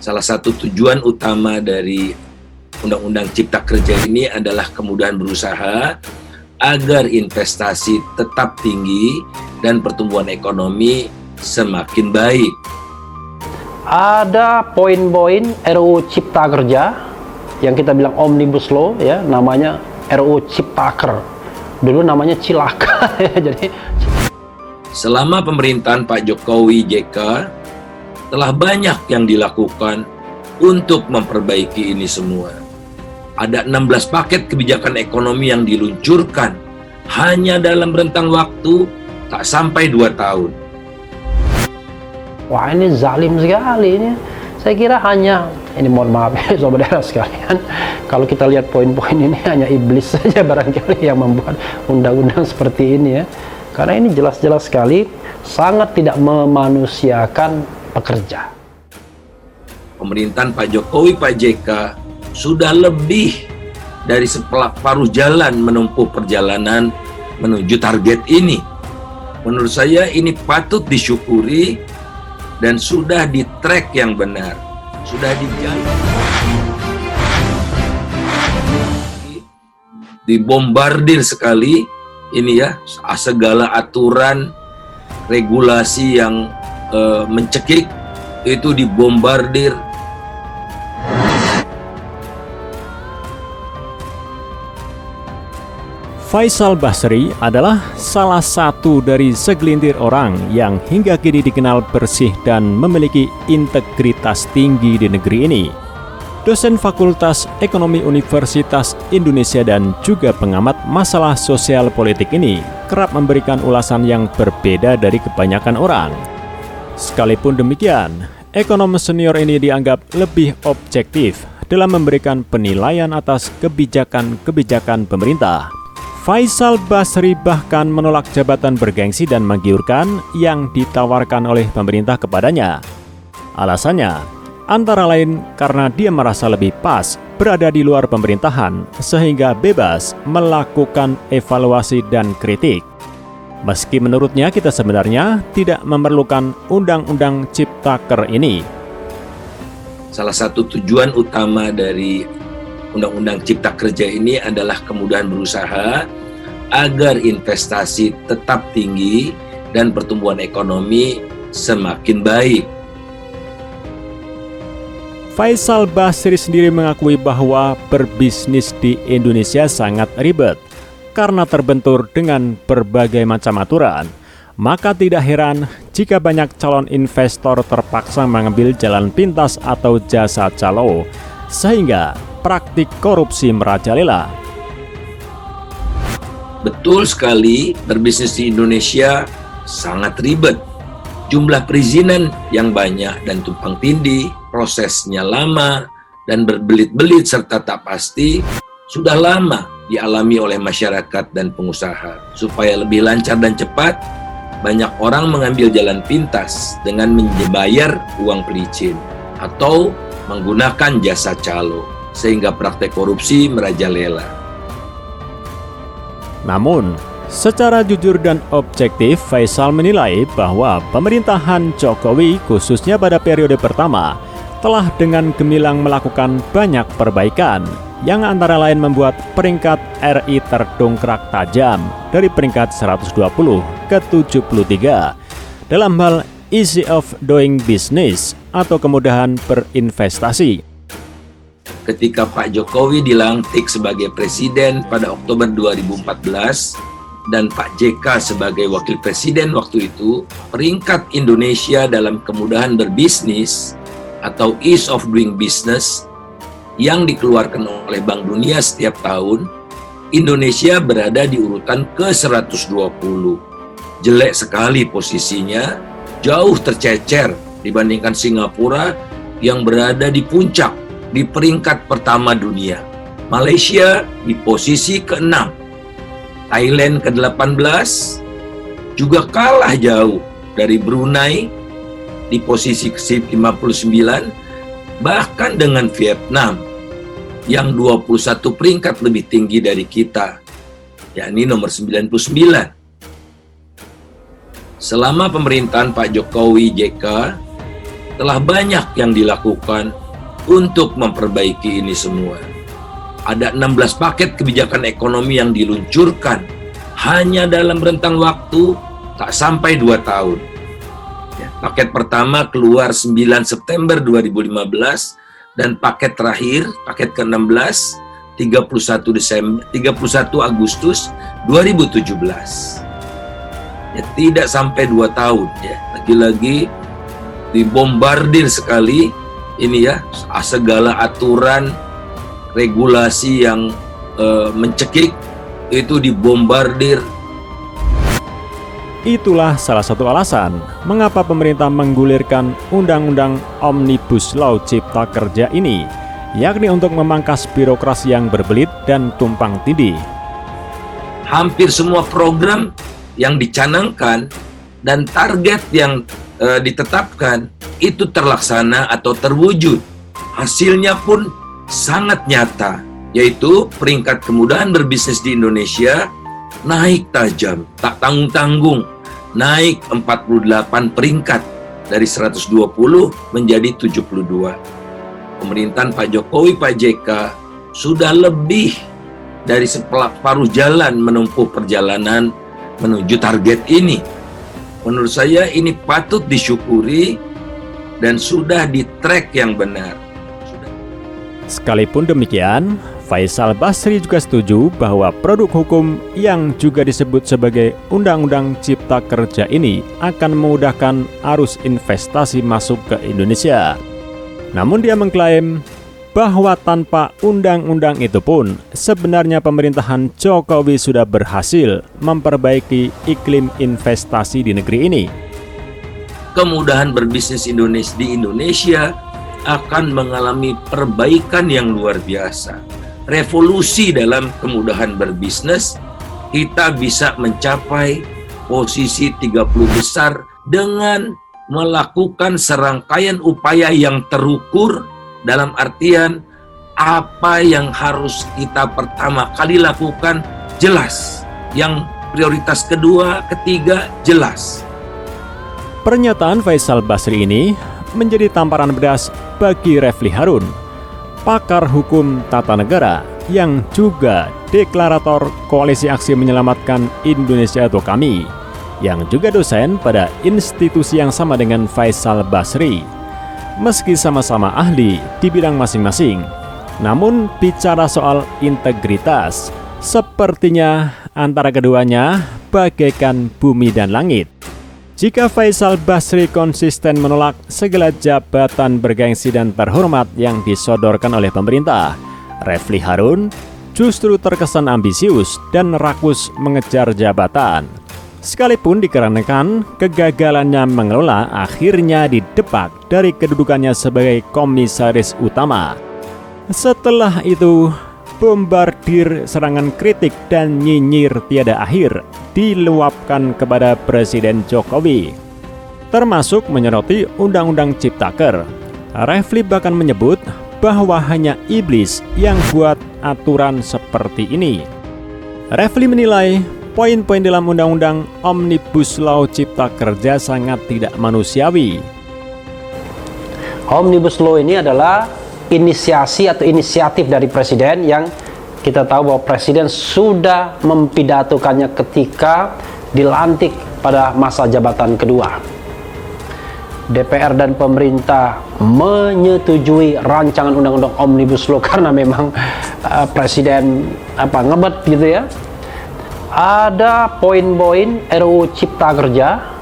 Salah satu tujuan utama dari Undang-Undang Cipta Kerja ini adalah kemudahan berusaha agar investasi tetap tinggi dan pertumbuhan ekonomi semakin baik. Ada poin-poin RUU Cipta Kerja yang kita bilang Omnibus Law, ya, namanya RUU Ciptaker. Dulu namanya Cilaka. Jadi selama pemerintahan Pak Jokowi JK telah banyak yang dilakukan untuk memperbaiki ini semua. Ada 16 paket kebijakan ekonomi yang diluncurkan hanya dalam rentang waktu tak sampai 2 tahun. wah, ini zalim sekali ini. Saya kira hanya, ini mohon maaf ya saudara sekalian, kalau kita lihat poin-poin ini hanya iblis saja barangkali yang membuat undang-undang seperti ini ya. Karena ini jelas-jelas sekali sangat tidak memanusiakan pekerja. Pemerintahan Pak Jokowi, Pak JK sudah lebih dari separuh jalan menempuh perjalanan menuju target ini. Menurut saya ini patut disyukuri dan sudah di track yang benar, sudah dijalan. Dibombardir sekali ini ya, segala aturan regulasi yang mencekik itu dibombardir. Faisal Basri adalah salah satu dari segelintir orang yang hingga kini dikenal bersih dan memiliki integritas tinggi di negeri ini. Dosen Fakultas Ekonomi Universitas Indonesia dan juga pengamat masalah sosial politik ini kerap memberikan ulasan yang berbeda dari kebanyakan orang. Sekalipun demikian, ekonom senior ini dianggap lebih objektif dalam memberikan penilaian atas kebijakan-kebijakan pemerintah. Faisal Basri bahkan menolak jabatan bergengsi dan menggiurkan yang ditawarkan oleh pemerintah kepadanya. Alasannya, antara lain karena dia merasa lebih pas berada di luar pemerintahan sehingga bebas melakukan evaluasi dan kritik. Meski menurutnya kita sebenarnya tidak memerlukan Undang-Undang Ciptaker ini. Salah satu tujuan utama dari Undang-Undang Cipta Kerja ini adalah kemudahan berusaha agar investasi tetap tinggi dan pertumbuhan ekonomi semakin baik. Faisal Basri sendiri mengakui bahwa berbisnis di Indonesia sangat ribet karena terbentur dengan berbagai macam aturan. Maka tidak heran jika banyak calon investor terpaksa mengambil jalan pintas atau jasa calo, sehingga praktik korupsi merajalela. Betul sekali, berbisnis di Indonesia sangat ribet. Jumlah perizinan yang banyak dan tumpang tindih, prosesnya lama dan berbelit-belit serta tak pasti, sudah lama dialami oleh masyarakat dan pengusaha. Supaya lebih lancar dan cepat, banyak orang mengambil jalan pintas dengan membayar uang pelicin atau menggunakan jasa calo, sehingga praktek korupsi merajalela. Namun, secara jujur dan objektif, Faisal menilai bahwa pemerintahan Jokowi khususnya pada periode pertama telah dengan gemilang melakukan banyak perbaikan yang antara lain membuat peringkat RI terdongkrak tajam dari peringkat 120 ke 73 dalam hal ease of doing business atau kemudahan berinvestasi. Ketika Pak Jokowi dilantik sebagai presiden pada Oktober 2014 dan Pak JK sebagai wakil presiden waktu itu, peringkat Indonesia dalam kemudahan berbisnis atau ease of doing business yang dikeluarkan oleh Bank Dunia setiap tahun, Indonesia berada di urutan ke-120. Jelek sekali posisinya, jauh tercecer dibandingkan Singapura yang berada di puncak di peringkat pertama dunia. Malaysia di posisi ke-6. Thailand ke-18 juga kalah jauh dari Brunei di posisi ke-59, bahkan dengan Vietnam yang 21 peringkat lebih tinggi dari kita, yakni nomor 99. Selama pemerintahan Pak Jokowi JK telah banyak yang dilakukan untuk memperbaiki ini semua. Ada 16 paket kebijakan ekonomi yang diluncurkan hanya dalam rentang waktu tak sampai 2 tahun. Ya, paket pertama keluar 9 September 2015 dan paket terakhir, paket ke-16, 31 Agustus 2017. Ya, tidak sampai 2 tahun ya. Lagi-lagi dibombardir sekali ini ya, segala aturan regulasi yang mencekik itu dibombardir. Itulah salah satu alasan mengapa pemerintah menggulirkan Undang-Undang Omnibus Law Cipta Kerja ini, yakni untuk memangkas birokrasi yang berbelit dan tumpang tindih. Hampir semua program yang dicanangkan dan target yang ditetapkan itu terlaksana atau terwujud. Hasilnya pun sangat nyata, yaitu peringkat kemudahan berbisnis di Indonesia naik tajam, tak tanggung-tanggung, naik 48 peringkat dari 120 menjadi 72. Pemerintahan Pak Jokowi, Pak JK sudah lebih dari separuh jalan menempuh perjalanan menuju target ini. Menurut saya ini patut disyukuri dan sudah di track yang benar. Sekalipun demikian, Faisal Basri juga setuju bahwa produk hukum yang juga disebut sebagai Undang-Undang Cipta Kerja ini akan memudahkan arus investasi masuk ke Indonesia. Namun dia mengklaim bahwa tanpa undang-undang itu pun sebenarnya pemerintahan Jokowi sudah berhasil memperbaiki iklim investasi di negeri ini. Kemudahan berbisnis di Indonesia akan mengalami perbaikan yang luar biasa. Revolusi dalam kemudahan berbisnis, kita bisa mencapai posisi 30 besar dengan melakukan serangkaian upaya yang terukur, dalam artian apa yang harus kita pertama kali lakukan jelas, yang prioritas kedua, ketiga jelas. Pernyataan Faisal Basri ini menjadi tamparan pedas bagi Refli Harun, pakar hukum tata negara yang juga deklarator Koalisi Aksi Menyelamatkan Indonesia atau KAMI, yang juga dosen pada institusi yang sama dengan Faisal Basri. Meski sama-sama ahli di bidang masing-masing, namun bicara soal integritas, sepertinya antara keduanya bagaikan bumi dan langit. Jika Faisal Basri konsisten menolak segala jabatan bergengsi dan terhormat yang disodorkan oleh pemerintah, Refli Harun justru terkesan ambisius dan rakus mengejar jabatan. Sekalipun dikarenakan kegagalannya mengelola akhirnya didepak dari kedudukannya sebagai komisaris utama. Setelah itu, bombardir serangan kritik dan nyinyir tiada akhir diluapkan kepada Presiden Jokowi, termasuk menyoroti Undang-Undang Ciptaker. Refli bahkan menyebut bahwa hanya iblis yang buat aturan seperti ini. Refli menilai poin-poin dalam Undang-Undang Omnibus Law Cipta Kerja sangat tidak manusiawi. Omnibus Law ini adalah inisiasi atau inisiatif dari Presiden yang kita tahu bahwa Presiden sudah mempidatokannya ketika dilantik pada masa jabatan kedua. DPR dan pemerintah menyetujui rancangan Undang-Undang Omnibus Law karena memang Presiden ngebet gitu ya. Ada poin-poin RUU Cipta Kerja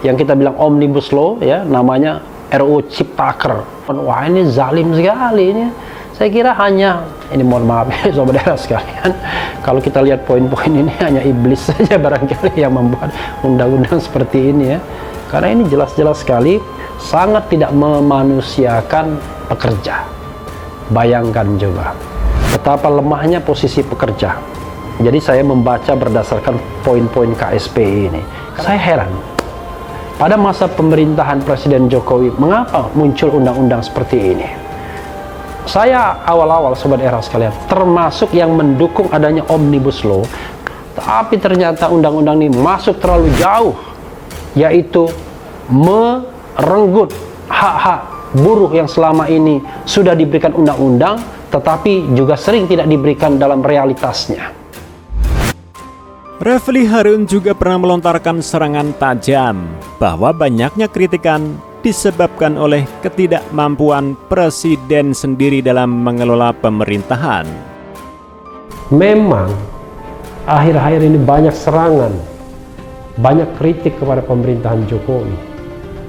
yang kita bilang Omnibus Law ya, namanya RUU Ciptaker. Wah, ini zalim sekali ini. Saya kira hanya, ini mohon maaf ya saudara sekalian, kalau kita lihat poin-poin ini hanya iblis saja barangkali yang membuat undang-undang seperti ini ya. Karena ini jelas-jelas sekali sangat tidak memanusiakan pekerja. Bayangkan coba betapa lemahnya posisi pekerja. Jadi saya membaca berdasarkan poin-poin KSPI ini. Saya heran, pada masa pemerintahan Presiden Jokowi, mengapa muncul undang-undang seperti ini? Saya awal-awal sobat era sekalian, termasuk yang mendukung adanya Omnibus Law, tapi ternyata undang-undang ini masuk terlalu jauh, yaitu merenggut hak-hak buruh yang selama ini sudah diberikan undang-undang, tetapi juga sering tidak diberikan dalam realitasnya. Refli Harun juga pernah melontarkan serangan tajam bahwa banyaknya kritikan disebabkan oleh ketidakmampuan presiden sendiri dalam mengelola pemerintahan. Memang akhir-akhir ini banyak serangan, banyak kritik kepada pemerintahan Jokowi.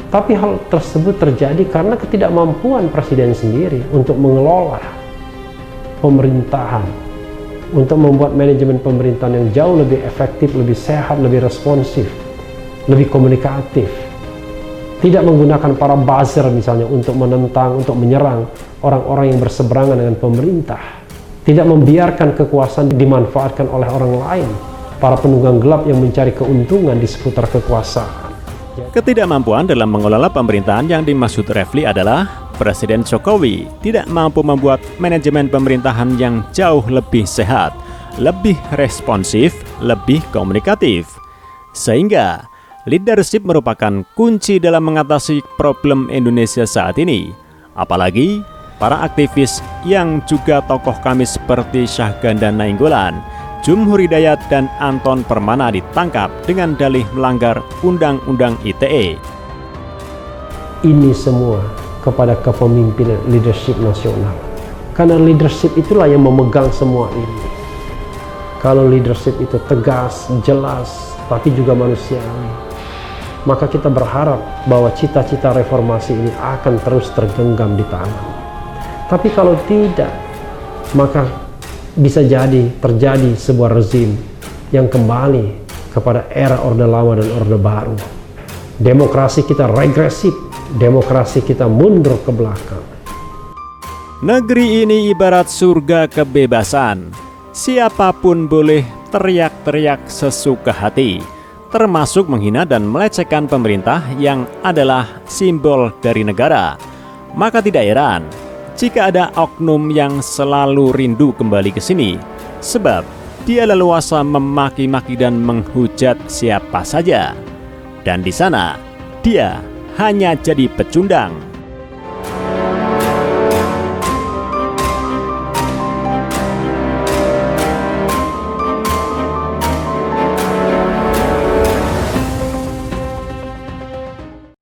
Tapi hal tersebut terjadi karena ketidakmampuan presiden sendiri untuk mengelola pemerintahan, untuk membuat manajemen pemerintahan yang jauh lebih efektif, lebih sehat, lebih responsif, lebih komunikatif. Tidak menggunakan para buzzer misalnya untuk menentang, untuk menyerang orang-orang yang berseberangan dengan pemerintah. Tidak membiarkan kekuasaan dimanfaatkan oleh orang lain, para penunggang gelap yang mencari keuntungan di seputar kekuasaan. Ketidakmampuan dalam mengelola pemerintahan yang dimaksud Refli adalah Presiden Jokowi tidak mampu membuat manajemen pemerintahan yang jauh lebih sehat, lebih responsif, lebih komunikatif. Sehingga leadership merupakan kunci dalam mengatasi problem Indonesia saat ini. Apalagi para aktivis yang juga tokoh kami seperti Syahganda Nainggolan, Jumhur Hidayat, dan Anton Permana ditangkap dengan dalih melanggar Undang-Undang ITE. Ini semua kepada kepemimpinan leadership nasional. Karena leadership itulah yang memegang semua ini. Kalau leadership itu tegas, jelas, tapi juga manusiawi, maka kita berharap bahwa cita-cita reformasi ini akan terus tergenggam di tangan. Tapi kalau tidak, maka bisa jadi terjadi sebuah rezim yang kembali kepada era Orde Lama dan Orde Baru. Demokrasi kita regresif, demokrasi kita mundur ke belakang. Negeri ini ibarat surga kebebasan. Siapapun boleh teriak-teriak sesuka hati, termasuk menghina dan melecehkan pemerintah yang adalah simbol dari negara. Maka tidak heran jika ada oknum yang selalu rindu kembali ke sini, sebab dia leluasa memaki-maki dan menghujat siapa saja. Dan di sana, dia hanya jadi pecundang.